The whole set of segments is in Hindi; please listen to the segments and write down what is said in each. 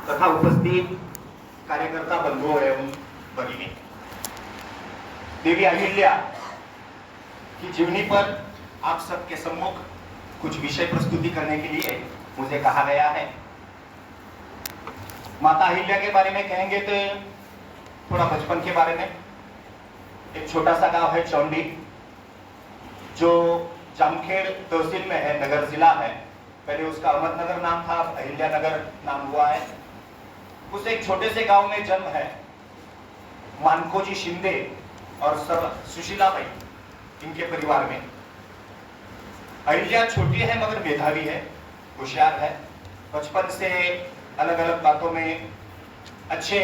तथा उपस्थित कार्यकर्ता बंधुओं एवं भगिनी, देवी अहिल्या की जीवनी पर आप सबके सम्मुख कुछ विषय प्रस्तुति करने के लिए मुझे कहा गया है। माता अहिल्या के बारे में कहेंगे तो थोड़ा बचपन के बारे में। एक छोटा सा गांव है चौंडी, जो जामखेड़ तहसील में है, नगर जिला है। पहले उसका अहमदनगर नाम था, अब अहिल्या नगर नाम हुआ है। उस एक छोटे से गांव में जन्म है मानकोजी शिंदे और सुशीलाबाई, इनके परिवार में। अहिल्या छोटी है मगर मेधावी है, होशियार है। बचपन से अलग अलग बातों में अच्छे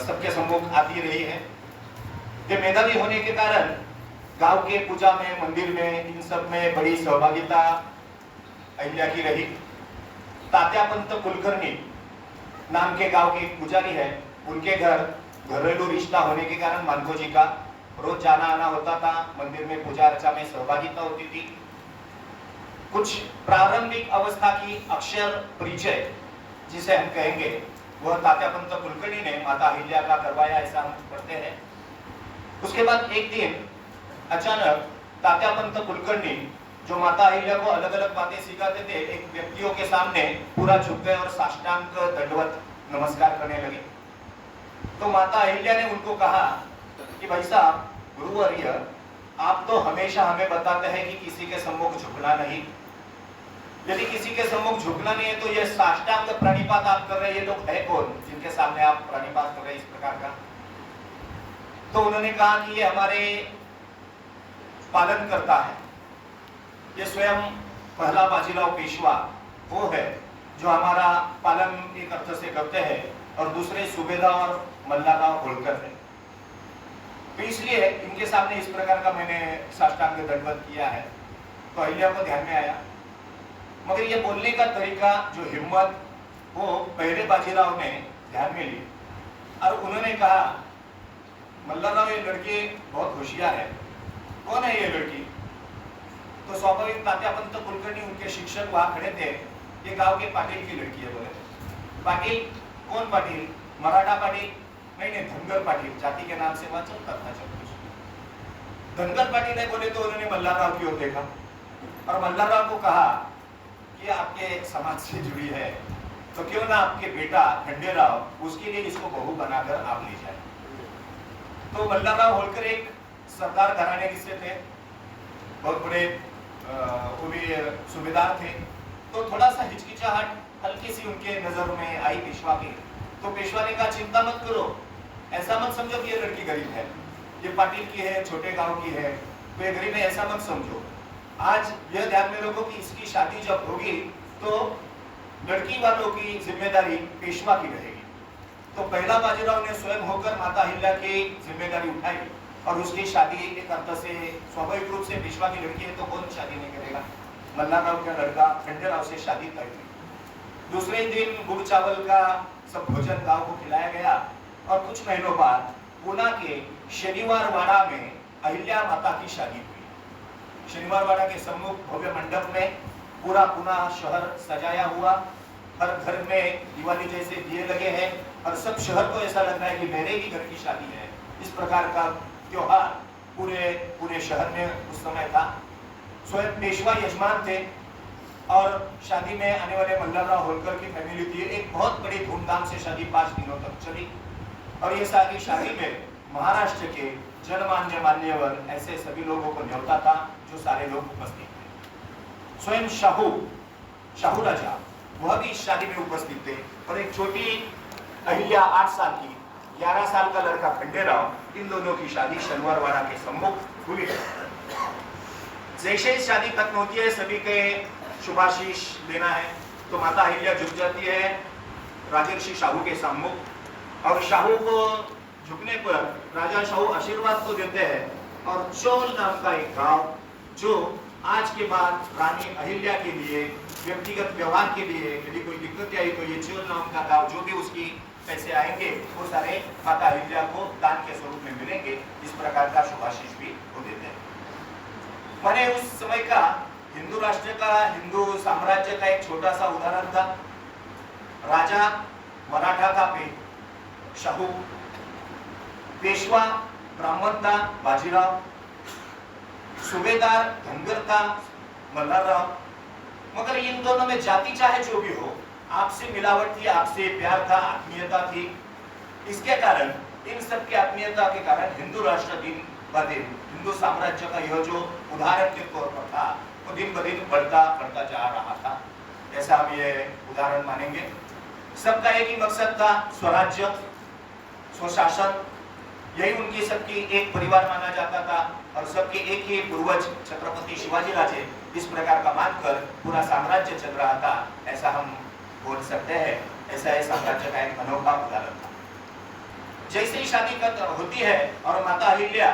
सबके सम्मुख आती रही है। ये मेधावी होने के कारण गांव के पूजा में, मंदिर में, इन सब में बड़ी सहभागिता अहिल्या की रही। तात्यापंत कुलकर्णी नाम के गांव के एक पुजारी है, उनके घर घरेलू रिश्ता होने के कारण मानकोजी का रोज जाना आना होता था। मंदिर में पूजा अर्चा में सहभागिता होती थी। कुछ प्रारंभिक अवस्था की अक्षर परिचय जिसे हम कहेंगे, वह तात्यापंत कुलकर्णी ने माता अहिल्या का करवाया, ऐसा हम पढ़ते हैं। उसके बाद एक दिन अचानक तात्यापंत कुलकर्णी, जो माता अहिल्या को अलग अलग बातें सिखाते थे, एक व्यक्तियों के सामने पूरा झुक गए और साष्टांग दंडवत नमस्कार करने लगे। तो माता अहिल्या ने उनको कहा कि भाई साहब, गुरुवर्य, आप तो हमेशा हमें बताते हैं कि किसी के सम्मुख झुकना नहीं। यदि किसी के सम्मुख झुकना नहीं है तो यह साष्टांग प्रणिपात आप कर रहे हैं, ये लोग है कौन जिनके सामने आप प्रणिपात कर रहे हैं इस प्रकार का? तो उन्होंने कहा कि ये हमारे पालन करता है, ये स्वयं पहला बाजीराव पेशवा वो है जो हमारा पालन एक अर्थ से करते हैं, और दूसरे सूबेदार मल्लाराव होलकर है। तो इसलिए इनके सामने इस प्रकार का मैंने साष्टांग दंडवत किया है। तो अहिल्या को ध्यान में आया, मगर ये बोलने का तरीका, जो हिम्मत, वो पहले बाजीराव ने ध्यान में ली और उन्होंने कहा, मल्लाराव, ये लड़की बहुत होशियार है। कौन है ये लड़की? तो स्वाभाविक तात्यापंत कुलकर्णी, उनके शिक्षक वहां खड़े थे, ये गांव के पाटिल की लड़की है। बोले, पाटिल? कौन पाटिल? मराठा पाटिल? नहीं, धनगर पाटिल, जाति के नाम से वहां चलता था सब कुछ। धनगर पाटिल है बोले तो उन्होंने मल्लाराव की ओर देखा और मल्लाराव को कहा कि आपके समाज से जुड़ी है, तो क्यों ना आपके बेटा खंडेराव, उसके लिए इसको बहू बनाकर आप ले जाए। तो मल्लाराव होलकर एक सरदार घराने से थे, बहुत बड़े वो भी सूबेदार थे। तो थोड़ा सा हिचकिचाहट हल्की सी उनके नजर में आई पेशवा की। तो पेशवा ने कहा, चिंता मत करो, ऐसा मत समझो कि ये लड़की गरीब है, ये पाटिल की है, छोटे गांव की है, तो ये गरीब है, ऐसा मत समझो। आज यह ध्यान में रखो कि इसकी शादी जब होगी तो लड़की वालों की जिम्मेदारी पेशवा की रहेगी। तो पहला बाजीराव ने स्वयं होकर माता अहिल्या की जिम्मेदारी उठाई और उसकी शादी एक अर्थ से, स्वाभाविक रूप से पेशवा की लड़की है तो कौन शादी नहीं करेगा। मल्लाराव का लड़का खंडेराव से शादी तय हुई। दूसरे दिन गुड़ चावल का सब भोजन गांव को खिलाया गया और कुछ महीनों बाद पुणे के शनिवार वाड़ा में अहिल्या माता की शादी हुई। शनिवार वाड़ा के सम्मुख भव्य मंडप में पूरा पुणे शहर सजाया हुआ, हर घर में दिवाली जैसे दिए लगे हैं और सब शहर को ऐसा लग रहा है कि मेरे ही घर की शादी है। इस प्रकार का त्योहार पूरे शहर में उस समय था। स्वयं पेशवा यजमान थे और शादी में आने वाले मल्लाराव होलकर की फैमिली थी। एक बहुत बड़ी धूमधाम से शादी 5 दिनों तक चली और ये सारी शादी में महाराष्ट्र के जनमान्य मान्यवर, ऐसे सभी लोगों को न्योता था जो सारे लोग उपस्थित थे। स्वयं शाहू राजा वह भी इस शादी में उपस्थित थे और एक छोटी अहिल्या 8 साल की, 11 साल का लड़का खंडेराव, इन दोनों की शादी शनिवार वाड़ा के सम्मुख हुई। जैसे ही शादी खत्म होती है, सभी के शुभाशीष लेना है, तो माता अहिल्या झुक जाती है राजर्षि शाहू के सम्मुख और शाहू को झुकने पर राजा शाहू आशीर्वाद तो देते हैं और चोल नाम का एक गांव, जो आज के बाद रानी अहिल्या के लिए व्यक्तिगत व्यवहार के लिए यदि कोई दिक्कत आई तो ये चोल नाम का गांव, जो भी उसकी पैसे आएंगे वो सारे माता अहिल्या को दान के स्वरूप में मिलेंगे। इस प्रकार का शुभाशीष भी वो देते हैं। मैंने उस समय का हिंदू राष्ट्र का, हिंदू साम्राज्य का एक छोटा सा उदाहरण था। राजा मराठा था शाहू, पेशवा ब्राह्मण था बाजीराव, सूबेदार धनगर था मल्हारराव। मगर इन दोनों में जाति चाहे जो भी हो, आपसे मिलावट थी, आपसे प्यार था, आत्मीयता थी। इसके कारण, इन सब की आत्मीयता के कारण हिंदू राष्ट्र दिन ब दिन, हिंदू साम्राज्य का यह जो उदाहरण के तौर पर था, वो दिन ब दिन बढ़ता जा रहा था। ऐसा हम ये उदाहरण मानेंगे। सबका एक ही मकसद था, स्वराज्य, स्वशासन। यही उनकी सबकी एक परिवार माना जाता था और सबके एक ही पूर्वज छत्रपति शिवाजी राजे इस प्रकार का मानकर पूरा साम्राज्य चल रहा था, ऐसा हम बोल सकते हैं। ऐसा इस साम्राज्य का एक अनोखा उदाहरण था। जैसे ही शादी होती है और माता अहिल्या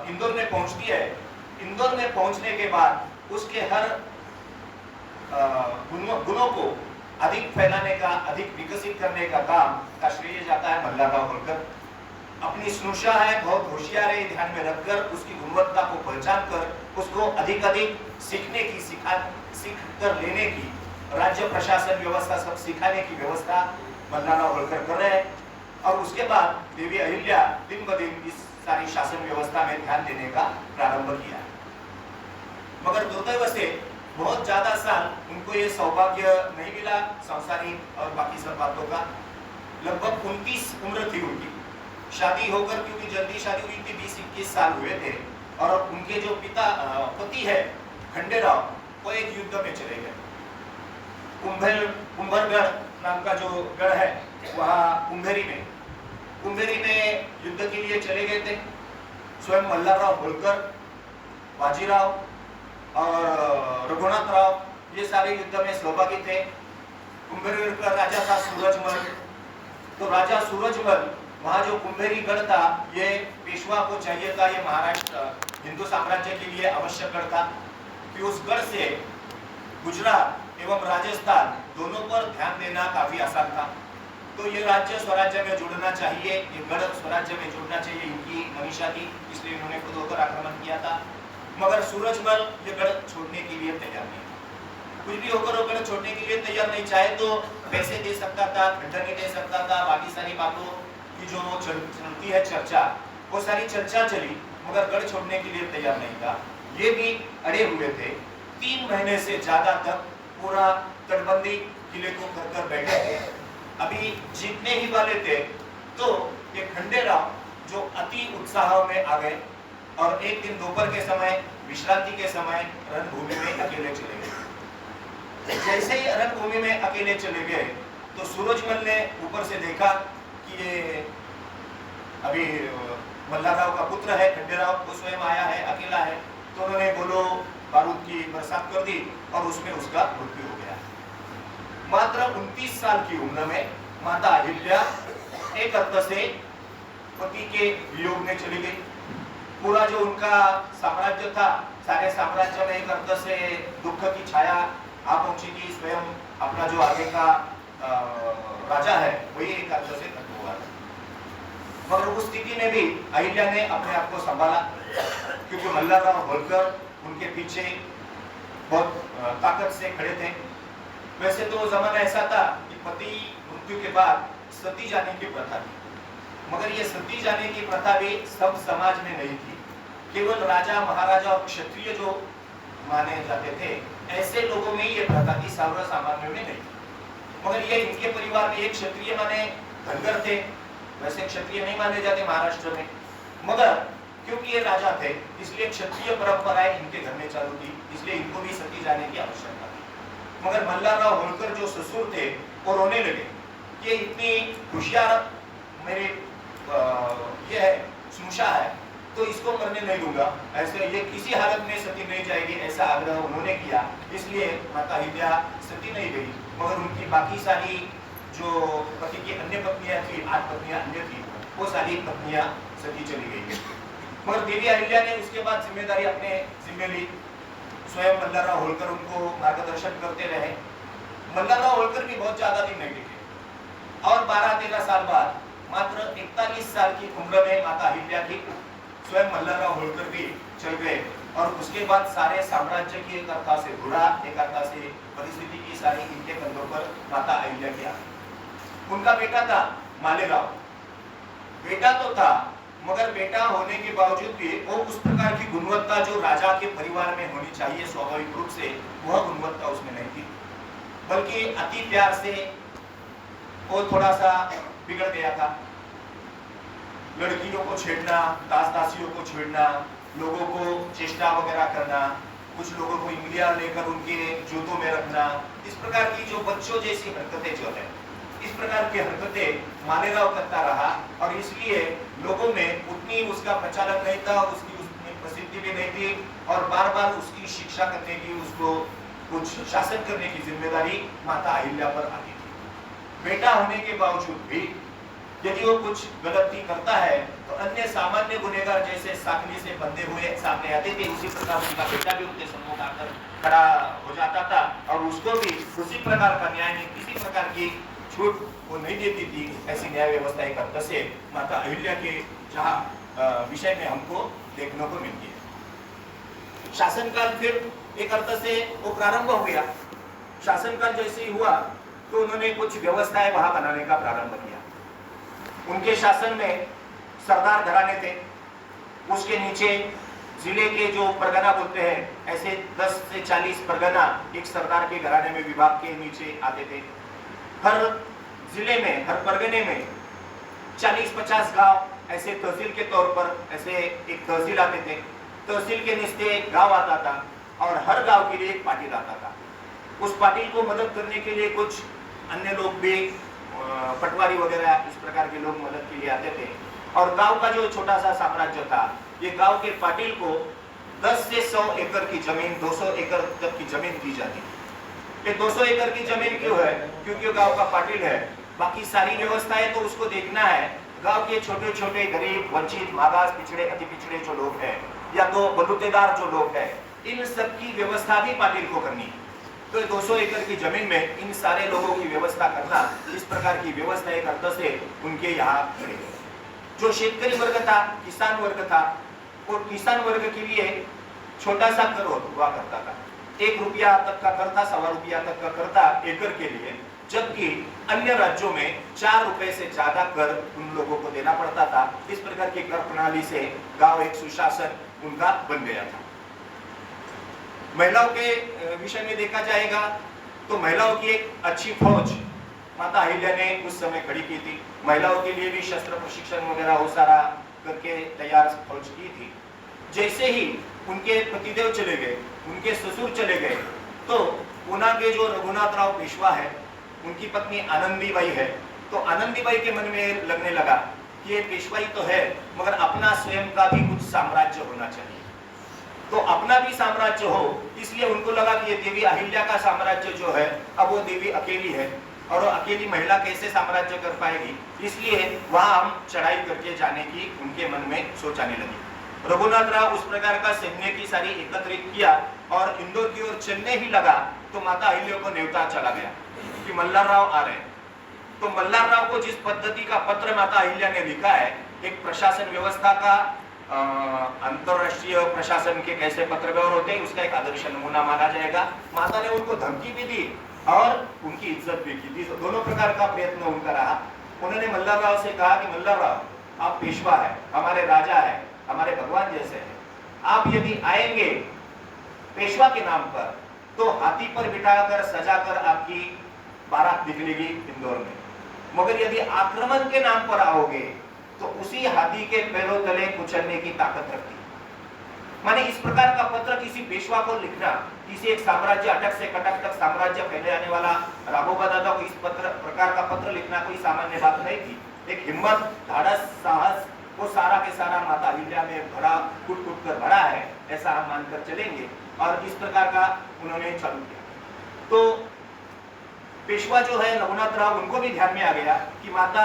इंदौर में पहुंचती है, इंदौर में पहुंचने के बाद उसके हर गुणों को अधिक फैलाने का, अधिक विकसित करने का काम का श्रेय जाता है मल्हारराव होलकर। अपनी स्नुषा है, बहुत होशियार है, ध्यान में रखकर उसकी गुणवत्ता को पहचान कर उसको अधिक सीखने की, सीख कर लेने की, राज्य प्रशासन व्यवस्था सब सिखाने की व्यवस्था मल्हारराव होलकर कर रहे हैं। और उसके बाद देवी अहिल्या दिन ब दिन इस सारी शासन व्यवस्था में ध्यान देने का प्रारंभ किया। मगर दुर्दैव से बहुत ज्यादा साल उनको ये सौभाग्य नहीं मिला, सांसारिक और बाकी सब बातों का। लगभग 29 उम्र थी उनकी, शादी होकर, क्योंकि जल्दी शादी हुई थी, 20-21 साल हुए थे। और उनके जो पति है खंडेराव, वो एक युद्ध में चले गए। कुंभलगढ़ नाम का जो गढ़ है, वहाँ कुंभेरी में युद्ध के लिए चले गए थे। स्वयं मल्हारराव होलकर, बाजीराव और रघुनाथ राव, ये सारे युद्ध में सहभागी थे। कुंभेरी का राजा था सूरजमल। तो राजा सूरजमल, वहाँ जो कुंभेरी गढ़ था, ये पेशवा को चाहिए था, ये महाराष्ट्र हिंदू साम्राज्य के लिए आवश्यक गढ़ था कि उस गढ़ से गुजरात एवं राजस्थान दोनों पर ध्यान देना काफी आसान था। तो ये राज्य स्वराज्य में जुड़ना चाहिए, ये गढ़ स्वराज्य में जुड़ना चाहिए, इनकी मनीषा थी, इसलिए इन्होंने खुद होकर आक्रमण किया था। मगर सूरजमल ये गढ़ छोड़ने के लिए तैयार नहीं था। कुछ भी होकर वो गढ़ छोड़ने के लिए तैयार नहीं, चाहे तो पैसे दे सकता था, खंडनी दे सकता था, बाकी सारी बातों की जो चलती है चर्चा, वो सारी चर्चा चली, मगर गढ़ छोड़ने के लिए तैयार नहीं था। ये भी अड़े हुए थे। 3 महीने से ज्यादा तक पूरा तटबंदी किले को कर बैठे थे। अभी जीतने ही वाले थे तो ये खंडेराव जो अति उत्साह में आ गए और एक दिन दोपहर के समय, विश्रांति के समय रणभूमि में अकेले चले गए। जैसे ही रणभूमि में अकेले चले गए तो सूरजमल ने ऊपर से देखा कि ये अभी मल्हारराव का पुत्र है खंडेराव, वो स्वयं आया है, अकेला है। तो उन्होंने गोलो बारूद की बरसात कर दी और उसमें उसका मृत्यु हो गया। मात्र 29 साल की उम्र में माता अहिल्या एक अर्थ से पति के वियोग में चली गई। पूरा जो उनका साम्राज्य था, सारे साम्राज्य में एक अर्थ से दुख की छाया आ पहुंची थी। स्वयं अपना जो आगे का राजा है वही एक अर्थ से खत्म हुआ था। मगर उस स्थिति में भी अहिल्या ने अपने आप को संभाला, क्योंकि मल्हारराव होलकर उनके पीछे बहुत ताकत से खड़े थे। वैसे तो जमाना ऐसा था कि पति मृत्यु के बाद सती जाने की प्रथा थी, मगर ये सती जाने की प्रथा भी सब समाज में नहीं थी। केवल राजा, महाराजा और क्षत्रिय जो माने जाते थे, ऐसे लोगों में ये प्रथा थी, सर्व सामान्य में नहीं। मगर ये इनके परिवार में एक क्षत्रिय माने धनगर थे, वैसे क्षत्रिय नहीं माने जाते महाराष्ट्र में। मगर क्योंकि ये राजा थे, इसलिए क्षत्रिय परंपराएं इनके घर में चालू थी, इसलिए इनको भी सती जाने की आवश्यकता थी। मगर मल्हारराव होलकर जो ससुर थे वो रोने लगे कि ये इतनी होशियार मेरे ये है, स्नुषा है, तो इसको मरने नहीं दूंगा, ऐसे ये किसी हालत में सती नहीं जाएगी, ऐसा आग्रह उन्होंने किया। इसलिए माता अहिल्या सती नहीं गई, मगर उनकी बाकी सारी जो पति की अन्य पत्नियां थी, 8 पत्नियां अन्य थी, वो सारी पत्नियां सती चली गई। मगर देवी अहिल्या ने उसके बाद जिम्मेदारी अपने जिम्मे ली। स्वयं मल्हारराव होलकर उनको मार्गदर्शन करते रहे। मल्हारराव होलकर भी बहुत ज्यादा दिन नहीं टिके और 12-13 साल बाद मात्र 41 साल की उम्र में माता अहिल्या की स्वयं मल्हारराव होलकर भी चल गए और उसके बाद सारे साम्राज्य की एक अर्था से घुड़ा, एक अर्था से परिस्थिति की सारी इनके कंधों पर माता अहिल्या की आ। उनका बेटा था मालेगांव। बेटा तो था, मगर बेटा होने के बावजूद भी वो उस प्रकार की गुणवत्ता जो राजा के परिवार में होनी चाहिए स्वाभाविक रूप से, वह गुणवत्ता उसमें नहीं थी, बल्कि अति प्यार से वो थोड़ा सा बिगड़ गया था। लड़कियों को छेड़ना, दास दासियों को छेड़ना, लोगों को चेष्टा वगैरह करना, कुछ लोगों को इंगलियां लेकर उनके जूतों में रखना, इस प्रकार की जो बच्चों जैसी हरकतें जो है, इस प्रकार की हरकतें मालेगांव करता रहा और इसलिए लोगों में उतनी उसका प्रचारक नहीं था, उसकी उतनी प्रसिद्धि भी नहीं थी और बार बार उसकी शिक्षा करने की, उसको कुछ शासन करने की जिम्मेदारी माता अहिल्या पर आती थी। बेटा होने के बावजूद भी यदि वो कुछ गलती करता है तो अन्य सामान्य गुनहगार जैसे साखनी से बंधे हुए सामने आते थे, उसी प्रकार उनका बेटा भी उनके सम्मुख आकर खड़ा हो जाता था और उसको भी उसी प्रकार का न्याय में किसी प्रकार की छूट वो नहीं देती थी। ऐसी न्याय व्यवस्था एक अर्थ से माता अहिल्या के जहाँ विषय में हमको देखने को मिलती है। शासनकाल फिर एक अर्थ से वो प्रारंभ हो गया। शासनकाल जैसे ही हुआ तो उन्होंने कुछ व्यवस्थाएं वहां बनाने का प्रारंभ किया। उनके शासन में सरदार घराने थे, उसके नीचे जिले के जो परगना बोलते हैं, ऐसे 10 से 40 परगना एक सरदार के घराने में विभाग के नीचे आते थे। हर जिले में, हर परगने में 40-50 गांव ऐसे तहसील के तौर पर ऐसे एक तहसील आते थे। तहसील के नीचे गांव आता था और हर गांव के लिए एक पाटिल आता था। उस पाटिल को मदद करने के लिए कुछ अन्य लोग भी, पटवारी वगैरह इस प्रकार के लोग मदद के लिए आते थे और गांव का जो छोटा सा साम्राज्य था, ये गांव के पाटिल को 10 से 100 एकड़ की जमीन, 200 एकड़ तक की जमीन दी जाती है। ये 200 एकड़ की जमीन क्यों है? क्योंकि वो गांव का पाटिल है, बाकी सारी व्यवस्थाएं तो उसको देखना है। गांव के छोटे छोटे गरीब, वंचित, मागास, पिछड़े, अति पिछड़े जो लोग हैं या तो बलूतेदार जो लोग हैं, इन सब की व्यवस्था भी पाटिल को करनी है। तो 200 एकड़ की जमीन में इन सारे लोगों की व्यवस्था करना, इस प्रकार की व्यवस्था एक अर्थ से उनके यहाँ करी गई। जो शेतकरी वर्ग था, किसान वर्ग था, और किसान वर्ग के लिए छोटा सा कर हुआ करता था। 1 रुपया तक का कर था, 1.25 रुपया तक का कर था एकड़ के लिए, जबकि अन्य राज्यों में 4 रुपए से ज्यादा कर उन लोगों को देना पड़ता था। इस प्रकार की कर प्रणाली से गांव एक सुशासन उनका बन गया था। महिलाओं के विषय में देखा जाएगा तो महिलाओं की एक अच्छी फौज माता अहिल्या ने उस समय खड़ी की थी। महिलाओं के लिए भी शस्त्र प्रशिक्षण वगैरह वो सारा करके तैयार फौज की थी। जैसे ही उनके पतिदेव चले गए, उनके ससुर चले गए, तो पूना के जो रघुनाथ राव पेशवा है, उनकी पत्नी आनंदीबाई है, तो आनंदीबाई के मन में लगने लगा कि ये पेशवाई तो है, मगर अपना स्वयं का भी कुछ साम्राज्य होना चाहिए। तो अपना भी साम्राज्य हो, इसलिए उनको लगा कि ये देवी अहिल्या का साम्राज्य जो है, अब वो देवी अकेली है और वो अकेली महिला कैसे साम्राज्य कर पाएगी, इसलिए वहां हम चढ़ाई करके जाने की उनके मन में सोच आने लगी। रघुनाथ राव उस प्रकार का सैन्य की सारी एकत्रित किया और इंदौर की ओर चलने ही लगा तो माता अहिल्या को न्योता चला गया कि मल्हार राव आ रहे हैं। तो मल्हार राव को जिस पद्धति का पत्र माता अहिल्या ने लिखा है, एक प्रशासन व्यवस्था का, अंतरराष्ट्रीय प्रशासन के कैसे पत्र व्यवहार होते हैं, उसका एक आदर्श नमूना माना जाएगा। माता ने उनको धमकी भी दी और उनकी इज्जत भी की थी। दोनों प्रकार का प्रयत्न उनका रहा। उन्होंने मल्हार राव से कहा कि मल्हार राव, आप पेशवा है, हमारे राजा है, हमारे भगवान जैसे हैं, आप यदि आएंगे पेशवा के नाम पर तो हाथी पर बिठाकर सजाकर आपकी बारात निकलेगी इंदौर में, मगर यदि आक्रमण के नाम पर आओगे तो उसी हाथी के पैरों तले कुचलने की ताकत रखती है। माने इस प्रकार का पत्र किसी पेशवा को लिखना, किसी एक साम्राज्य अटक से कटक तक साम्राज्य फैले आने वाला राघोबा दादा को इस प्रकार का पत्र लिखना कोई सामान्य बात नहीं थी। एक हिम्मत, धाड़स, साहस, वो सारा के सारा माता अहिल्या में भरा, कुट कुट कर भरा है, ऐसा हम मानकर चलेंगे। और इस प्रकार का उन्होंने चालू किया। तो पेशवा जो है रघुनाथ राव, उनको भी ध्यान में आ गया कि माता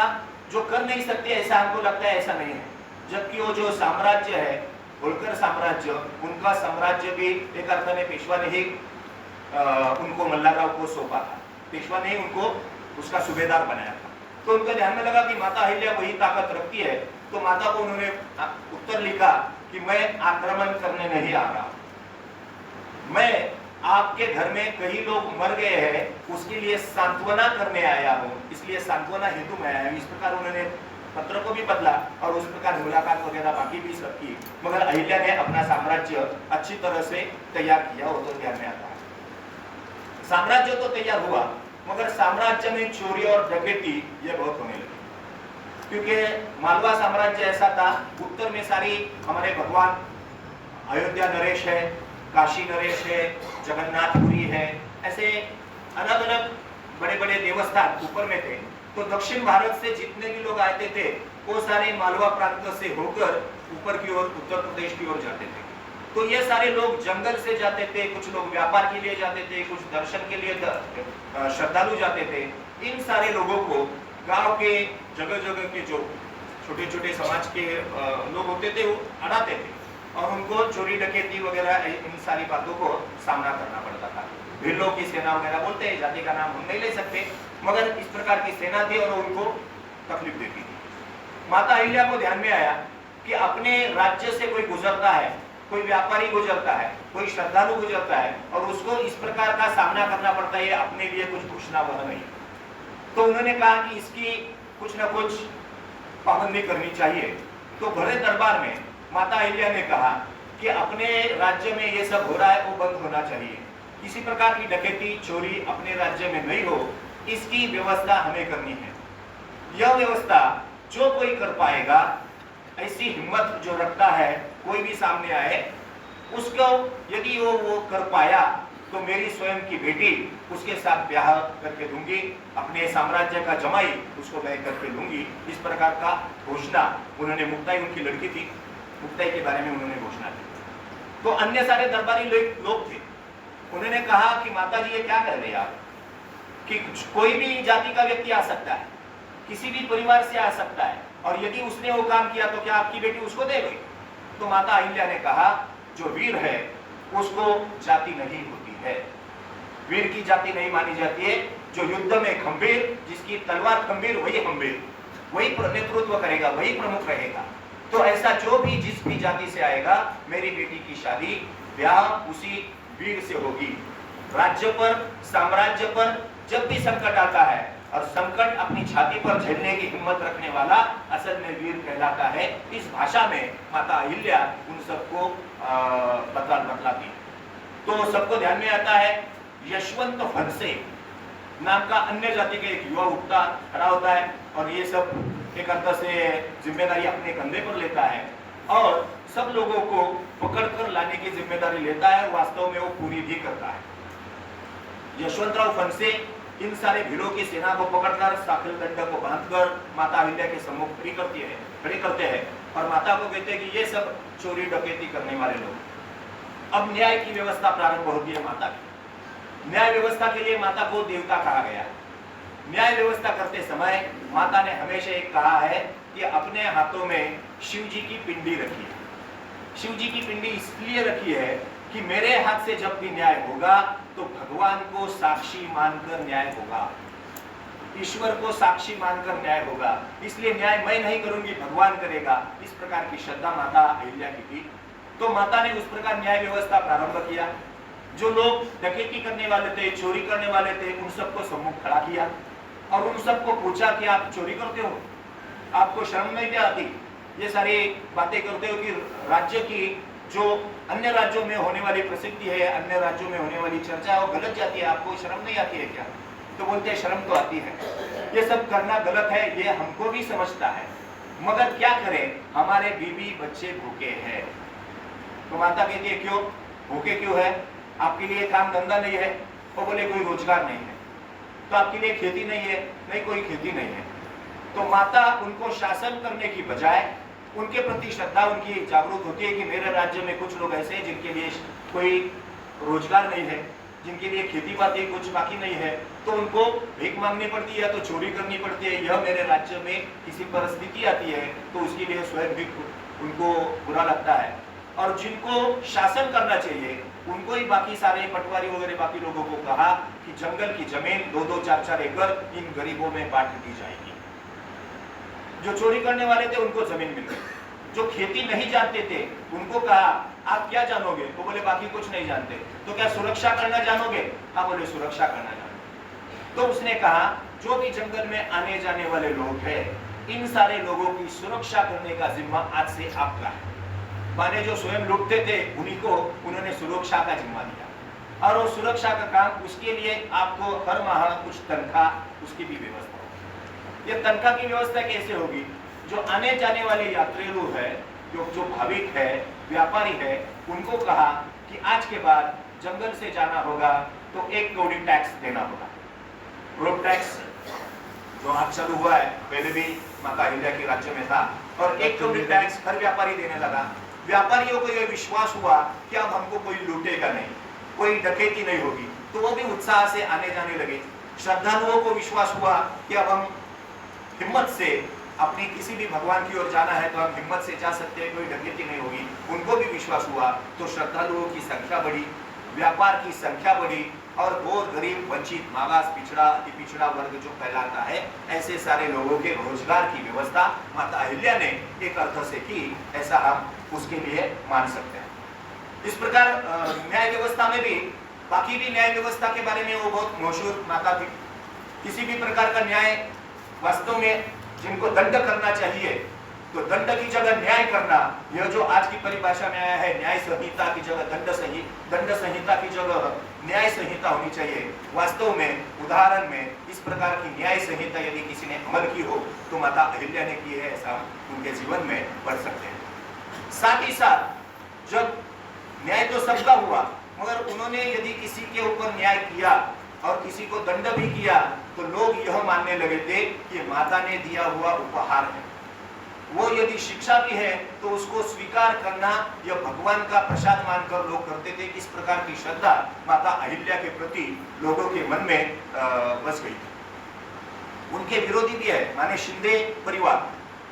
जो कर नहीं सकती ऐसा हमको लगता है, ऐसा नहीं है। जबकि वो जो साम्राज्य है, होलकर साम्राज्य, उनका साम्राज्य भी एक अर्थ में पेशवा ने ही उनको मल्हार राव को सौंपा था। पेशवा ने ही उनको उसका सूबेदार बनाया था। तो उनका ध्यान में लगा कि माता अहिल्या वही ताकत रखती है। तो माता को उन्होंने उत्तर लिखा कि मैं आक्रमण करने नहीं आ रहा, मैं आपके घर में कई लोग मर गए हैं, उसके लिए सांत्वना करने आया हूँ, इसलिए सांत्वना हेतु मैं आया हूँ। इस प्रकार उन्होंने पत्र को भी बदला और उस प्रकार मुलाकात वगैरह बाकी भी सब की, मगर अहिल्या ने अपना साम्राज्य अच्छी तरह से तैयार किया, वो तो ध्यान में आता है। साम्राज्य तो तैयार हुआ, मगर साम्राज्य में चोरी और डकैती ये बहुत होने लगी, क्योंकि मालवा साम्राज्य ऐसा था, उत्तर में सारी हमारे भगवान अयोध्या नरेश है, काशी नरेश है, जगन्नाथपुरी है, ऐसे अलग अलग बड़े बड़े देवस्थान ऊपर में थे। तो दक्षिण भारत से जितने भी लोग आते थे वो सारे मालवा प्रांत से होकर ऊपर की ओर उत्तर प्रदेश की ओर जाते थे। तो ये सारे लोग जंगल से जाते थे, कुछ लोग व्यापार के लिए जाते थे, कुछ दर्शन के लिए श्रद्धालु जाते थे। इन सारे लोगों को गांव के जगह जगह के जो छोटे छोटे समाज के लोग होते थे वो अड़ाते थे और उनको चोरी डकैती वगैरह इन सारी बातों को सामना करना पड़ता था। भिल्लों की सेना वगैरह बोलते हैं, जाति का नाम हम नहीं ले सकते, मगर इस प्रकार की सेना थी और उनको तकलीफ देती थी। माता अहिल्या को ध्यान में आया कि अपने राज्य से कोई गुजरता है, कोई व्यापारी गुजरता है, कोई श्रद्धालु गुजरता है और उसको इस प्रकार का सामना करना पड़ता है, अपने लिए कुछ घोषणा वह नहीं। तो उन्होंने कहा कि इसकी कुछ न कुछ पाबंदी करनी चाहिए। तो बड़े दरबार में माता अहिल्या ने कहा कि अपने राज्य में ये सब हो रहा है वो बंद होना चाहिए, किसी प्रकार की डकैती चोरी अपने राज्य में नहीं हो, इसकी व्यवस्था हमें करनी है। यह व्यवस्था जो कोई कर पाएगा, ऐसी हिम्मत जो रखता है, कोई भी सामने आए, उसको यदि वो कर पाया तो मेरी स्वयं की बेटी उसके साथ ब्याह करके दूंगी, अपने साम्राज्य का जमाई उसको मैं करके दूंगी। इस प्रकार का घोषणा उन्होंने, मुक्ताई उनकी लड़की थी, मुक्ताई के बारे में उन्होंने घोषणा की। तो अन्य सारे दरबारी लोग थे, उन्होंने कहा कि माता जी ये क्या कर रहे हैं आप, कि कोई भी जाति का व्यक्ति आ सकता है, किसी भी परिवार से आ सकता है, और यदि उसने वो काम किया तो क्या आपकी बेटी उसको दे गई? तो माता अहिल्या ने कहा जो वीर है उसको जाति नहीं होती है, वीर की जाति नहीं मानी जाती है। जो युद्ध में खंबीर, जिसकी तलवार खंबीर वही खंबीर, वही नेतृत्व करेगा, वही प्रमुख रहेगा। तो ऐसा जो भी जिस भी जाति से आएगा, मेरी बेटी की शादी ब्याह उसी वीर से होगी। राज्य पर, साम्राज्य पर जब भी संकट आता है और संकट अपनी छाती पर झेलने की हिम्मत रखने वाला असल में वीर कहलाता है। इस भाषा में माता अहिल्या उन सबको बतलाती। तो सबको ध्यान में आता है यशवंत फनसे नाम का अन्य जाति का एक युवा उठता खड़ा होता है और ये सब एक अर्थ से जिम्मेदारी अपने कंधे पर लेता है और सब लोगों को पकड़कर लाने की जिम्मेदारी लेता है, वास्तव में वो पूरी भी करता है। यशवंतराव फनसे इन सारे भीलों की सेना को पकड़कर साखिल दंड को बांधकर माता अहिल्या के सम्मुख खड़ी करते हैं और माता को कहते हैं कि ये सब चोरी डकैती करने वाले लोग। अब न्याय की व्यवस्था प्रारंभ होती है माता की। न्याय व्यवस्था के लिए माता को देवता कहा गया। न्याय व्यवस्था करते समय माता ने हमेशा एक कहा है कि अपने हाथों में शिव जी की पिंडी रखी है। शिव जी की पिंडी इसलिए रखी है कि मेरे हाथ से जब भी न्याय होगा तो भगवान को साक्षी मानकर न्याय होगा, ईश्वर को साक्षी मानकर न्याय होगा, इसलिए न्याय मैं नहीं करूंगी, भगवान करेगा। इस प्रकार की श्रद्धा माता अहिल्या की थी। तो माता ने उस प्रकार न्याय व्यवस्था प्रारंभ किया। जो लोग डकैती करने वाले थे, चोरी करने वाले थे, उन सबको सम्मुख खड़ा किया और उन सबको पूछा कि आप चोरी करते हो, आपको शर्म नहीं आती, ये सारी बातें करते हो कि राज्य की जो अन्य राज्यों में होने वाली प्रसिद्धि है, अन्य राज्यों में होने वाली चर्चा है वो गलत जाती है, आपको शर्म नहीं आती है क्या? तो बोलते हैं शर्म तो आती है, ये सब करना गलत है, ये हमको भी समझता है, मगर क्या करें, हमारे बीवी बच्चे भूखे हैं। तो माता कहती है क्यों भूखे क्यों है? आपके लिए काम धंधा नहीं है? वो बोले कोई रोजगार नहीं है। तो आपके लिए खेती नहीं है? नहीं, कोई खेती नहीं है। तो माता उनको शासन करने की बजाय उनके प्रति श्रद्धा उनकी जागरूक होती है कि मेरे राज्य में कुछ लोग ऐसे हैं जिनके लिए कोई रोजगार नहीं है, जिनके लिए खेती बाती कुछ बाकी नहीं है, तो उनको भीख मांगनी पड़ती है, तो चोरी करनी पड़ती है। यह मेरे राज्य में किसी परिस्थिति आती है तो उसके लिए स्वयं भी उनको बुरा लगता है। और जिनको शासन करना चाहिए उनको ही बाकी सारे पटवारी वगैरह बाकी लोगों को कहा कि जंगल की जमीन 2-2, 4-4 एकड़ इन गरीबों में बांट दी जाएगी। जो चोरी करने वाले थे उनको जमीन मिल गई, जो खेती नहीं जानते थे उनको कहा आप क्या जानोगे? तो बोले बाकी कुछ नहीं जानते। तो क्या सुरक्षा करना जानोगे? हाँ, बोले सुरक्षा करना जानोगे। तो उसने कहा जो भी जंगल में आने जाने वाले लोग हैं, इन सारे लोगों की सुरक्षा करने का जिम्मा आज से आपका है। माने जो स्वयं लुटते थे उन्हीं को उन्होंने सुरक्षा का जिम्मा दिया, और वो सुरक्षा का काम, उसके लिए आपको हर माह कुछ तनख्वाह, उसकी भी व्यवस्था होगी। ये तनख्वाह की व्यवस्था कैसे होगी? जो आने जाने वाले यात्रियों है, जो भाविक है, व्यापारी है, उनको कहा कि आज के बाद जंगल से जाना होगा तो 1 कौड़ी टैक्स देना होगा। रोड टैक्स जो आज चालू हुआ है, पहले भी माता अहिल्या के राज्य में था, और 1 कौड़ी टैक्स हर व्यापारी देने लगा। व्यापारियों को यह विश्वास हुआ कि अब हमको कोई लूटेगा नहीं, कोई डकैती नहीं होगी, तो वो भी उत्साह से आने जाने लगे। श्रद्धालुओं को विश्वास हुआ कि अब हम हिम्मत से अपनी किसी भी भगवान की ओर जाना है तो हम हिम्मत से जा सकते हैं, कोई डकैती नहीं होगी। उनको भी विश्वास हुआ, तो श्रद्धालुओं की संख्या बढ़ी, व्यापार की संख्या बढ़ी, और बहुत गरीब, वंचित, मागास, पिछड़ा, अति पिछड़ा वर्ग जो कहलाता है, ऐसे सारे लोगों के रोजगार की व्यवस्था माता अहिल्या ने एक अर्थ से की, ऐसा हम उसके लिए मान सकते हैं। इस प्रकार न्याय व्यवस्था में भी, बाकी भी न्याय व्यवस्था के बारे में वो बहुत मशहूर माता थी। किसी भी प्रकार का न्याय, वास्तव में जिनको दंड करना चाहिए, तो दंड की जगह न्याय करना, यह जो आज की परिभाषा में आया है, न्याय संहिता की जगह दंड संहिता की जगह न्याय संहिता होनी चाहिए। वास्तव में उदाहरण में इस प्रकार की न्याय संहिता यदि किसी ने अमल की हो तो माता अहिल्या ने की है, ऐसा उनके जीवन में पढ़ सकते हैं। साथ ही साथ जब न्याय तो सबका हुआ, मगर उन्होंने यदि किसी के ऊपर न्याय किया और किसी को दंड भी किया, तो लोग यह मानने लगे थे कि माता ने दिया हुआ उपहार है। वो यदि शिक्षा भी है तो उसको स्वीकार करना यह भगवान का प्रसाद मानकर लोग करते थे। इस प्रकार की श्रद्धा माता अहिल्या के प्रति लोगों के मन में बस गई थी। उनके विरोधी भी है, माने शिंदे परिवार,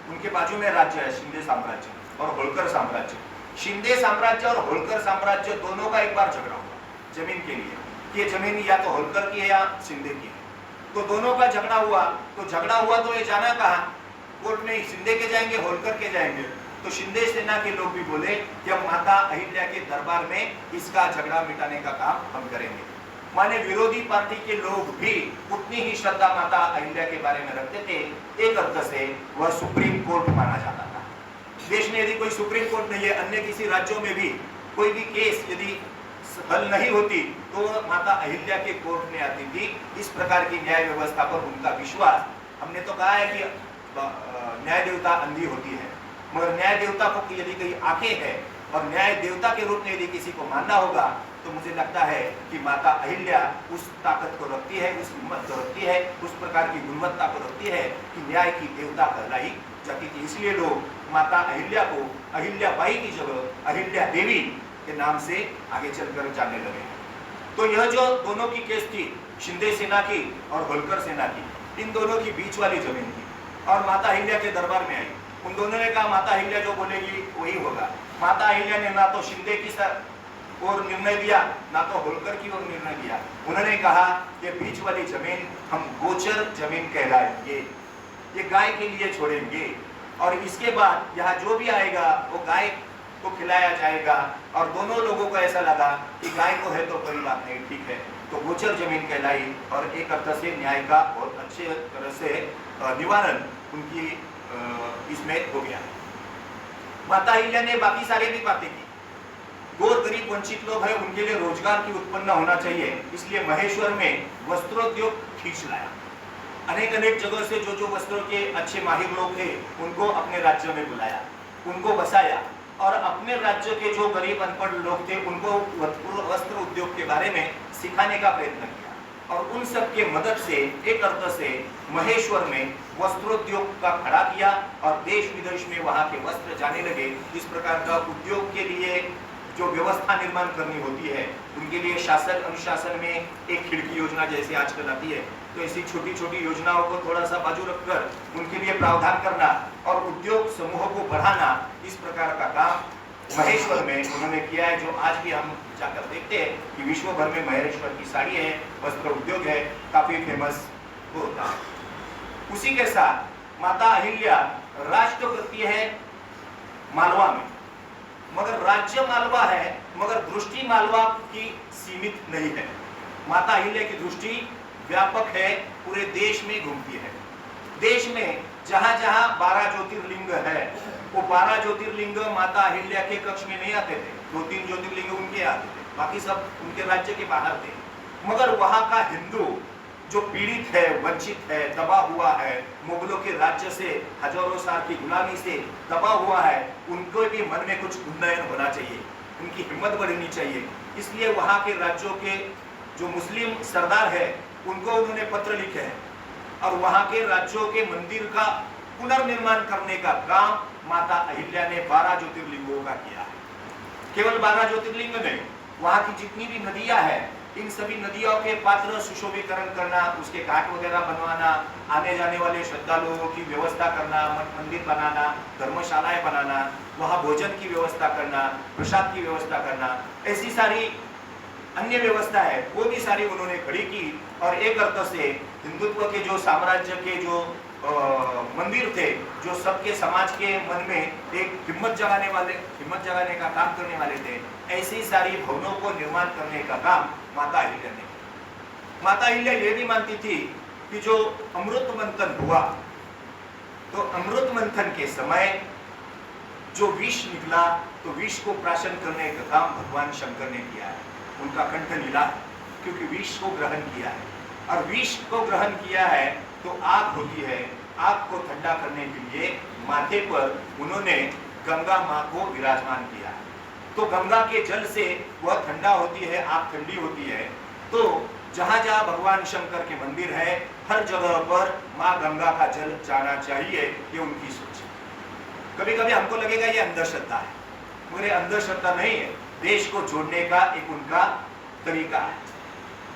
उनके बाजू में राज्य है शिंदे साम्राज्य और होलकर साम्राज्य। शिंदे साम्राज्य और होलकर साम्राज्य दोनों का एक बार झगड़ा हुआ जमीन के लिए, कि जमीन या तो होलकर की है या शिंदे की है। तो दोनों का झगड़ा हुआ, तो ये जाना कहा कोर्ट में, शिंदे के जाएंगे, होलकर के जाएंगे। तो शिंदे सेना के लोग भी बोले कि हम माता अहिल्या के दरबार में इसका झगड़ा मिटाने का काम हम करेंगे। माने विरोधी पार्टी के लोग भी उतनी ही श्रद्धा माता अहिल्या के बारे में रखते थे। एक अर्थ से वह सुप्रीम कोर्ट माना जाता था। देश में यदि कोई सुप्रीम कोर्ट नहीं है, अन्य किसी राज्यों में भी कोई भी केस यदि हल नहीं होती तो माता अहिल्या के कोर्ट में आती थी। इस प्रकार की न्याय व्यवस्था पर उनका विश्वास, हमने तो कहा है कि न्याय देवता अंधी होती है, मगर न्याय देवता को यदि कहीं आंखें है और न्याय देवता के रूप में यदि किसी को मानना होगा, तो मुझे लगता है कि माता अहिल्या उस ताकत को रखती है, उस हिम्मत को रखती है, उस प्रकार की गुणवत्ता को रखती है कि न्याय की देवता कहलाई जाती थी। इसलिए लोग माता अहिल्या को अहिल्या बाई की जगह अहिल्या देवी के नाम से आगे चलकर जानने लगे। तो यह जो दोनों की केस थी, शिंदे सेना की और होलकर सेना की, इन दोनों की बीच वाली जमीन थी और माता अहिल्या के दरबार में आई। उन दोनों ने कहा माता अहिल्या जो बोलेगी वही होगा। माता अहिल्या ने ना तो शिंदे की ओर निर्णय दिया, ना तो होलकर की ओर निर्णय दिया। उन्होंने कहा कि बीच वाली जमीन हम गोचर जमीन कहलाएंगे, ये गाय के लिए छोड़ेंगे, और इसके बाद यहाँ जो भी आएगा वो गाय को खिलाया जाएगा। और दोनों लोगों को ऐसा लगा कि गाय को है तो कोई बात नहीं, ठीक है, तो गोचर जमीन कहलाई। और एक अर्थ से न्याय का बहुत अच्छे तरह से निवारण उनकी इसमें हो गया। माता अहिल्या ने बाकी सारे भी बातें की। गौर गरीब वंचित लोग हैं, उनके लिए रोजगार की उत्पन्न होना चाहिए, इसलिए महेश्वर में वस्त्रोद्योग खींच लाया। अनेक जगह से जो वस्त्रों के अच्छे माहिर लोग थे उनको अपने राज्य में बुलाया, उनको बसाया, और अपने राज्य के जो गरीब अनपढ़ लोग थे उनको वस्त्र उद्योग के बारे में सिखाने का प्रयत्न किया। और उन सब के मदद से एक अर्थ से महेश्वर में वस्त्रोद्योग का खड़ा किया और देश विदेश में वहां के वस्त्र जाने लगे। इस प्रकार का उद्योग के लिए जो व्यवस्था निर्माण करनी होती है, उनके लिए शासन अनुशासन में एक खिड़की योजना जैसे आजकल आती है, तो ऐसी छोटी छोटी योजनाओं को थोड़ा सा बाजू रखकर उनके लिए प्रावधान करना और उद्योग समूह को बढ़ाना, इस प्रकार का काम महेश्वर में उन्होंने किया है। जो आज भी हम जाकर देखते हैं कि विश्व भर में महेश्वर की साड़ी है, वस्त्र उद्योग है, काफी फेमस होता है। उसी के साथ माता अहिल्या राष्ट्र करती है मालवा में, मगर राज्य मालवा है, मगर दृष्टि मालवा की सीमित नहीं है। माता अहिल्या की दृष्टि व्यापक है, पूरे देश में घूमती है। देश में जहां जहां 12 ज्योतिर्लिंग है, वो 12 ज्योतिर्लिंग माता अहिल्या के कक्ष में नहीं आते थे। 2-3 ज्योतिर्लिंग उनके आते थे, बाकी सब उनके राज्य के बाहर थे। मगर वहां का हिंदू जो पीड़ित है, वंचित है, दबा हुआ है, मुगलों के राज्य से, हजारों साल की गुलामी से दबा हुआ है, उनको भी मन में कुछ उन्नयन होना चाहिए, उनकी हिम्मत बढ़नी चाहिए। इसलिए वहां के राज्यों के जो मुस्लिम सरदार है, उनको उन्होंने पत्र लिखे हैं और वहां के राज्यों के मंदिर का पुनर्निर्माण करने का काम माता अहिल्या ने 12 ज्योतिर्लिंगों का किया है। केवल 12 ज्योतिर्लिंग नहीं, वहां की जितनी भी नदियां हैं, इन सभी नदियों के पात्र सुशोभीकरण करना, उसके घाट वगैरह बनवाना, आने जाने वाले श्रद्धालुओं की व्यवस्था करना, मठ मंदिर बनाना, धर्मशालाएं बनाना, वहां भोजन की व्यवस्था करना, प्रसाद की व्यवस्था करना, ऐसी सारी अन्य व्यवस्था है, वो भी सारी उन्होंने खड़ी की। और एक अर्थ से हिंदुत्व के जो साम्राज्य के जो मंदिर थे, जो सबके समाज के मन में एक हिम्मत जगाने का काम करने वाले थे, ऐसी सारी भवनों को निर्माण करने का काम माता अहिल्या ने किया। माता अहिल्या ये भी मानती थी कि जो अमृत मंथन हुआ, तो अमृत मंथन के समय जो विष निकला, तो विष को प्राशन करने का काम भगवान शंकर ने किया है। उनका कंठ नीला है क्योंकि विष को ग्रहण किया है, और विष को ग्रहण किया है तो आग होती है। आग को ठंडा करने के लिए माथे पर उन्होंने गंगा माँ को विराजमान किया है, तो गंगा के जल से वह ठंडा होती है, आग ठंडी होती है। तो जहां जहां भगवान शंकर के मंदिर है, हर जगह पर माँ गंगा का जल जाना चाहिए, ये उनकी सोच है। कभी कभी हमको लगेगा ये अंधश्रद्धा है, मगर अंधश्रद्धा नहीं है, देश को जोड़ने का एक उनका तरीका है।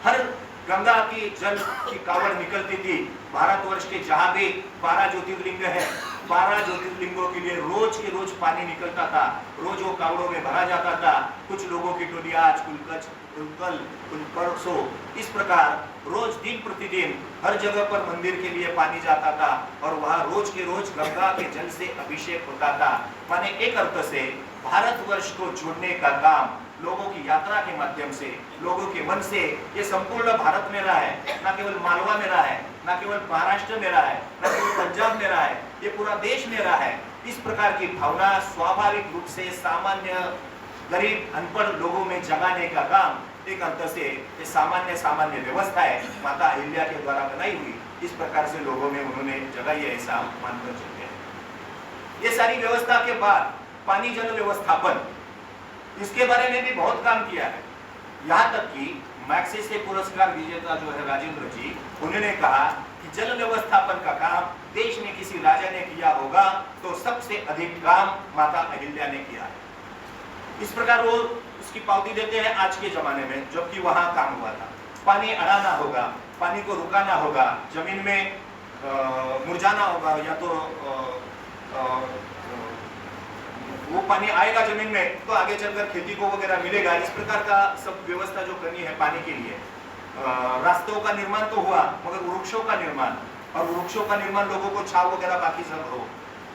हर गंगा की जल की कावड़ निकलती थी, भारतवर्ष के जहां भी 12 ज्योतिर्लिंग है, 12 ज्योतिर्लिंगों के लिए रोज के रोज पानी निकलता था, रोज वो कावड़ों में भरा जाता था। कुछ लोगों की टोलियां आज कल परसों, इस प्रकार रोज दिन प्रतिदिन हर जगह पर मंदिर के लिए पानी जाता था, और वहां रोज के रोज गंगा के जल से अभिषेक होता था। माने एक अर्थ से भारतवर्ष को जोड़ने का काम लोगों की यात्रा के माध्यम से, लोगों के मन से, ये संपूर्ण भारत में रहा है, न केवल मालवा में रहा है, न केवल महाराष्ट्र में रहा है, न केवल पंजाब में रहा है, ये पूरा देश में रहा है। इस प्रकार की भावना स्वाभाविक रूप से सामान्य गरीब अनपढ़ लोगों में जगाने का काम एक अर्थ से ये सामान्य व्यवस्था है, माता अहिल्या के द्वारा बनाई हुई। इस प्रकार से लोगों में उन्होंने जगाई है, ऐसा मानकर चलते हैं। ये सारी व्यवस्था के बाद पानी जल व्यवस्थापन, इसके बारे में भी बहुत काम किया है। यहाँ तक कि मैग्सेसे पुरस्कार विजेता जो है राजेंद्र जी, उन्होंने कहा कि जल व्यवस्थापन का काम देश में किसी राजा ने किया होगा तो सबसे अधिक काम माता अहिल्या ने किया है। इस प्रकार वो उसकी पावती देते हैं आज के जमाने में, जबकि वहां काम हुआ था। पानी अड़ाना होगा, पानी को रुकाना होगा, जमीन में मुरझाना होगा, या तो वो पानी आएगा जमीन में तो आगे चलकर खेती को वगैरह मिलेगा। इस प्रकार का सब व्यवस्था जो करनी है पानी के लिए। रास्तों का निर्माण तो हुआ, मगर वृक्षों का निर्माण, और वृक्षों का निर्माण लोगों को छाव वगैरह बाकी सब हो।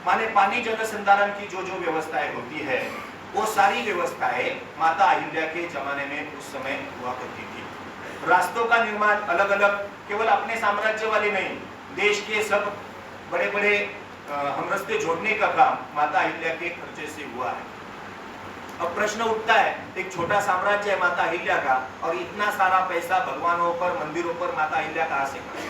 माने पानी जल संधारण की जो जो व्यवस्थाएं होती है, वो सारी व्यवस्थाएं माता अहिल्या के जमाने में उस समय हुआ करती थी। रास्तों का निर्माण अलग अलग, केवल अपने साम्राज्य वाले नहीं, देश के सब बड़े बड़े हम रास्ते जोड़ने का काम माता अहिल्या के खर्चे से हुआ है। अब प्रश्न उठता है, एक छोटा साम्राज्य है माता अहिल्या का, और इतना सारा पैसा भगवानों पर, मंदिरों पर माता अहिल्या कहाँ से करे?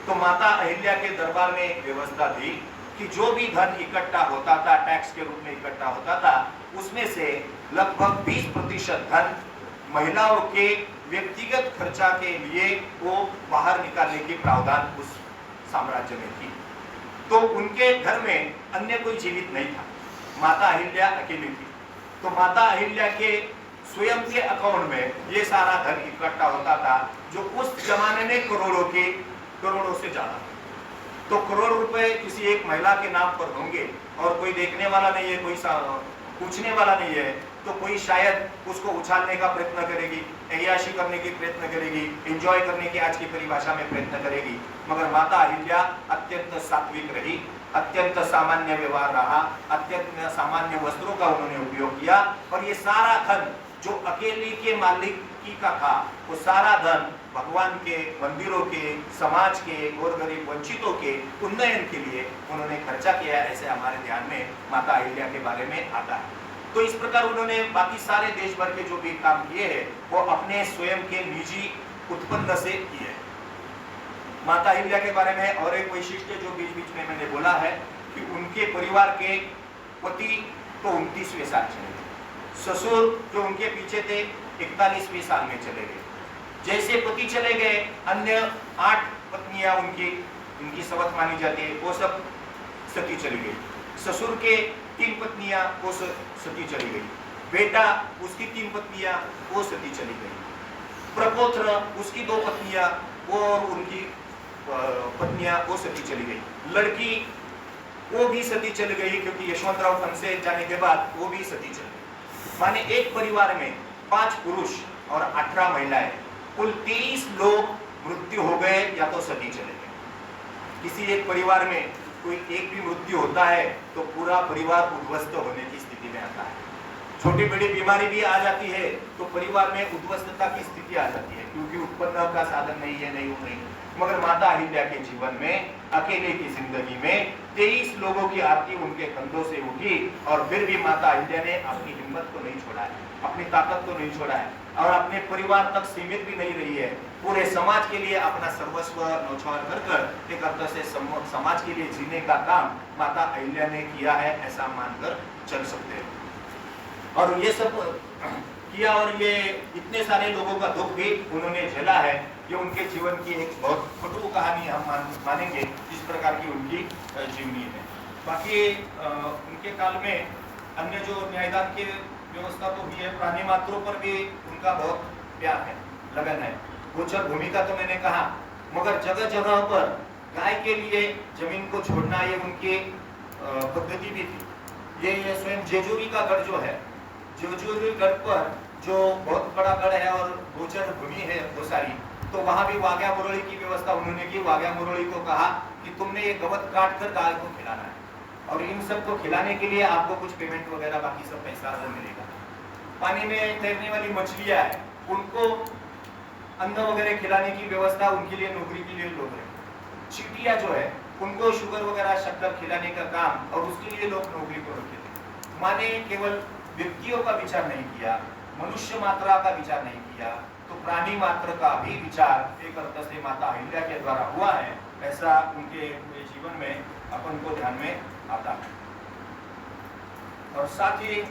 तो माता अहिल्या के दरबार में एक व्यवस्था थी कि जो भी धन इकट्ठा होता था, टैक्स के रूप में इकट्ठा होता था, उसमें से लगभग 20% धन महिलाओं के व्यक्तिगत खर्चा के लिए वो बाहर निकालने की प्रावधान उस साम्राज्य में थी। तो उनके घर में अन्य कोई जीवित नहीं था, माता अहिल्या अकेली थी। तो माता अहिल्या के स्वयं के अकाउंट में ये सारा धन इकट्ठा होता था, जो उस जमाने में करोड़ों से ज्यादा। तो करोड़ रुपए किसी एक महिला के नाम पर होंगे, और कोई देखने वाला नहीं है, कोई पूछने वाला नहीं है, तो कोई शायद उसको उछालने का प्रयत्न करेगी, अय्याशी करने की प्रयत्न करेगी, एंजॉय करने की आज की परिभाषा में प्रयत्न करेगी। मगर माता अहिल्या अत्यंत सात्विक रही, अत्यंत सामान्य व्यवहार रहा, अत्यंत सामान्य वस्त्रों का उन्होंने उपयोग किया और ये सारा धन जो अकेली के मालिकी का था, वो सारा धन भगवान के मंदिरों के, समाज के और गरीब वंचितों के उन्नयन के लिए उन्होंने खर्चा किया। ऐसे हमारे ध्यान में माता अहिल्या के बारे में आता है। तो इस प्रकार उन्होंने बाकी सारे देश भर के जो भी काम किए हैं वो अपने स्वयं के निजी उत्पन्न से किए। माता अहिल्या के बारे में और एक वैशिष्ट्य जो बीच बीच में मैंने बोला है कि उनके परिवार के पति तो 29वें साल चले गए, ससुर जो उनके पीछे थे 41वें साल में चले गए। जैसे पति चले गए, अन्य 8 पत्नियां उनकी सवत मानी जाती है, वो सब सती चली गई। ससुर के 3 पत्नियां वो सती चली गई, बेटा उसकी 3 पत्नियां वो सती चली गई, प्रपौत्र उसकी 2 पत्नियां वो और उनकी पत्नियां वो सती चली गई, लड़की वो भी सती चली गई क्योंकि यशवंतराव फनसे जाने के बाद वो भी सती चली गई। माने एक परिवार में 5 पुरुष और 18 महिलाएं, कुल 23 लोग मृत्यु हो गए या तो सती चले गए। किसी एक परिवार में कोई एक भी मृत्यु होता है तो पूरा परिवार उद्ध्वस्त होने की स्थिति में आता है। छोटी बड़ी बीमारी भी आ जाती है तो परिवार में उद्ध्वस्तता की स्थिति आ जाती है क्योंकि उत्पन्न का साधन नहीं है, नहीं। मगर माता अहिल्या के जीवन में, अकेले की जिंदगी में 23 लोगों की आरती उनके कंधों से उठी और फिर भी माता अहिल्या ने अपनी हिम्मत को नहीं छोड़ा है, अपनी ताकत को नहीं छोड़ा है और अपने परिवार तक सीमित भी नहीं रही है। पूरे समाज के लिए अपना सर्वस्व न्यौछावर कर एक अर्थ से समाज के लिए जीने का काम माता अहिल्या ने किया है, ऐसा मानकर चल सकते हैं। और ये सब किया और ये इतने सारे लोगों का दुख भी उन्होंने झेला है। ये उनके जीवन की एक बहुत कटु कहानी हम मानेंगे जिस प्रकार की उनकी जीवनी है। बाकी उनके काल में अन्य जो न्यायदान की व्यवस्था तो भी है, प्राणी मात्रों पर भी उनका बहुत प्यार है, लगन है। गोचर भूमि का तो मैंने कहा, मगर जगह जगह पर गाय के लिए जमीन को छोड़ना ये उनकी पद्धति भी थी। ये स्वयं जेजूरी का गढ़ जो है, जेजूरी गढ़ पर जो बहुत बड़ा गढ़ है और गोचर भूमि है वो सारी, तो वहां भी वाघ्या मुरली की व्यवस्था उन्होंने की। वाघ्या मुरली को कहा कि तुमने ये गवत काट कर गाय को खिलाना है और इन सब को खिलाने के लिए आपको कुछ पेमेंट वगैरह बाकी सब पैसा वो मिलेगा। पानी में तैरने वाली मछलियां है, उनको अन्न वगैरह खिलाने की व्यवस्था उनके लिए, नौकरी के लिए लोग रखे। चींटियां जो है उनको शुगर वगैरह शक्कर खिलाने का काम और उसके लिए लोग नौकरी को रखे थे। माने केवल व्यक्तियों का विचार नहीं किया, मनुष्य मात्रा का विचार नहीं किया, तो प्राणी मात्र का भी विचार एक अर्थ से माता अहिल्या के द्वारा हुआ है, ऐसा उनके जीवन में अपन को ध्यान में आता है। और साथ ही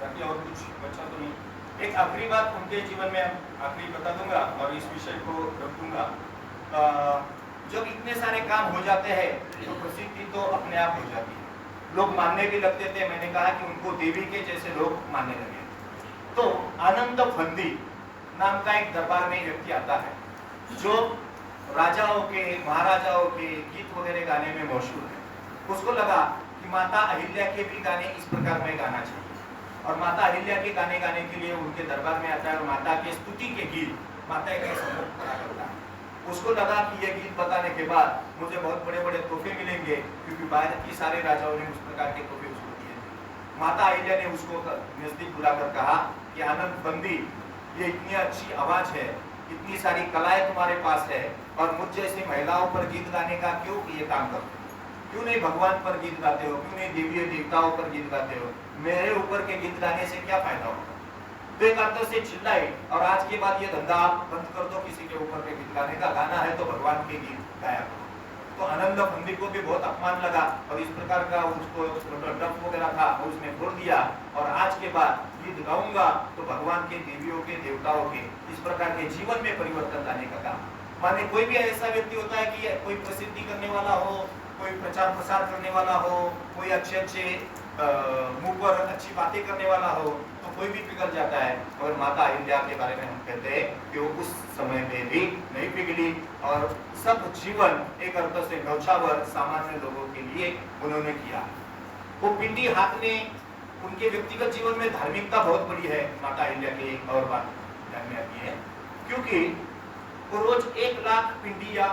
बाकी और कुछ बचा तो नहीं, एक आखिरी बात उनके जीवन में आखिरी बता दूंगा और इस विषय को रख दूंगा। जब इतने सारे काम हो जाते हैं तो प्रसिद्धि तो अपने आप हो जाती है, लोग मानने भी लगते थे। मैंने कहा कि उनको देवी के जैसे लोग मानने लगे। तो आनंद फंदी नाम का एक दरबार में व्यक्ति आता है जो राजाओं के, महाराजाओं के गीत वगैरह गाने में मशहूर है। उसको लगा कि माता अहिल्या के भी गाने इस प्रकार में गाना चाहिए और माता अहिल्या के गाने गाने के लिए उनके दरबार में आता है और माता के स्तुति के गीत माता के सम्मुख खड़ा करता है। उसको लगा कि ये गीत बताने के बाद मुझे बहुत बड़े बड़े तोहफे मिलेंगे क्योंकि बाहर की सारे राजाओं ने उस प्रकार के तोहफे उसको दिए। माता अहिल्या ने उसको नजदीक बुलाकर कहा कि आनंद बंदी, ये इतनी अच्छी आवाज है, इतनी सारी कलाएं तुम्हारे पास है और मुझ जैसी महिलाओं पर गीत गाने का क्यों ये काम करते हो? क्यों नहीं भगवान पर गीत गाते हो? क्यों नहीं देवी देवताओं पर गीत गाते हो? मेरे ऊपर के गीत गाने से क्या फायदा होगा? तो एक अर्थ से चिल्लाई और आज के बाद ये धंधा आप बंद कर दो, किसी के ऊपर के गीत गाने का, गाना है तो भगवान के गीत गाया करो। तो आनंद फंदी को भी बहुत अपमान लगा और इस प्रकार का उसको डफ वगैरह था उसने छोड़ दिया और आज के बाद गीत गाऊंगा तो भगवान के, देवियों के, देवताओं के, इस प्रकार के जीवन में परिवर्तन लाने का काम। माने कोई भी ऐसा व्यक्ति होता है कि कोई प्रसिद्धि करने वाला हो, कोई प्रचार प्रसार करने वाला हो, कोई अच्छे मुंह पर अच्छी बातें करने वाला हो, तो कोई भी पिघल जाता है। और माता अहिल्या के बारे में हम कहते हैं कि वो उस समय में भी नहीं पिघली और सब जीवन एक अर्थ से न्यौछावर सामान्य लोगों के लिए उन्होंने किया। वो पिंडी हाथ में उनके व्यक्तिगत जीवन में धार्मिकता बहुत बड़ी है। माता अहिल्या की एक और बात ध्यान में आती है, क्योंकि वो रोज 1 लाख पिंडियां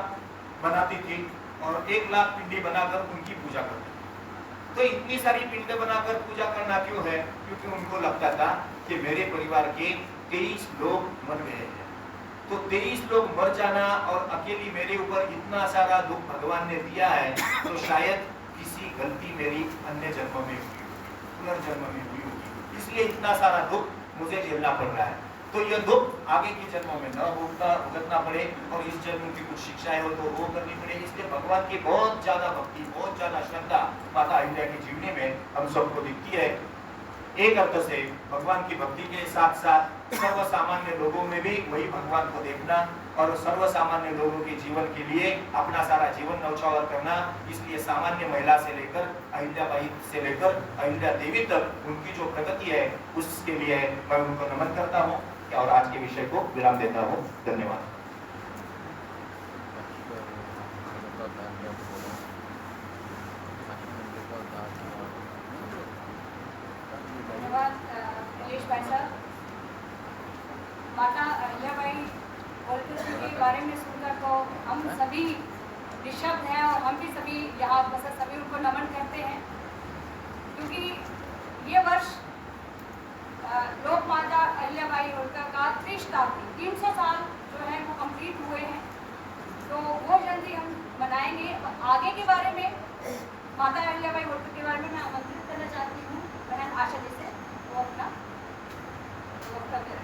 बनाती थी और 1 लाख पिंडी बनाकर उनकी पूजा करती थी। तो इतनी सारी पिंड बनाकर पूजा करना क्यों है? क्योंकि उनको लगता था कि मेरे परिवार के 23 लोग मर गए हैं, तो 23 लोग मर जाना और अकेली मेरे ऊपर इतना सारा दुख भगवान ने दिया है, तो शायद किसी गलती मेरी अन्य जन्म में हुई, पुनर्जन्म में हुई होगी, इसलिए इतना सारा दुख मुझे झेलना पड़ रहा है। तो यह दुख आगे के जन्मों में न भुगतना पड़े और इस जन्म की कुछ शिक्षाएं हो तो वो करनी पड़े। इसलिए भगवान की बहुत ज्यादा भक्ति, बहुत ज्यादा श्रद्धा माता अहिल्या के जीवनी में हम सबको दिखती है। एक अर्थ से भगवान की भक्ति के साथ साथ सर्वसामान्य लोगों में भी वही भगवान को देखना और सर्वसामान्य लोगों के जीवन के लिए अपना सारा जीवन न्यौछावर करना। इसलिए सामान्य महिला से लेकर अहिल्याबाई से लेकर अहिल्या देवी तक उनकी जो प्रगति है उसके लिए मैं उनको नमन करता हूँ और आज के विषय को विराम देता हूँ। धन्यवाद। भाई साहब, माता अहिल्याबाई होलकर जी के बारे में सुनकर तो हम सभी निशब्द हैं और हम भी सभी यहाँ बस सभी उनको नमन करते हैं, क्योंकि ये वर्ष लोक माता अहिल्याबाई होलकर का 300 साल जो है वो कंप्लीट हुए हैं। तो वो जल्दी हम मनाएंगे। आगे के बारे में माता अहिल्याबाई होलकर के बारे में मैं आमंत्रित करना चाहती हूँ बहन आशा जी से, वो अपना वक्तव्य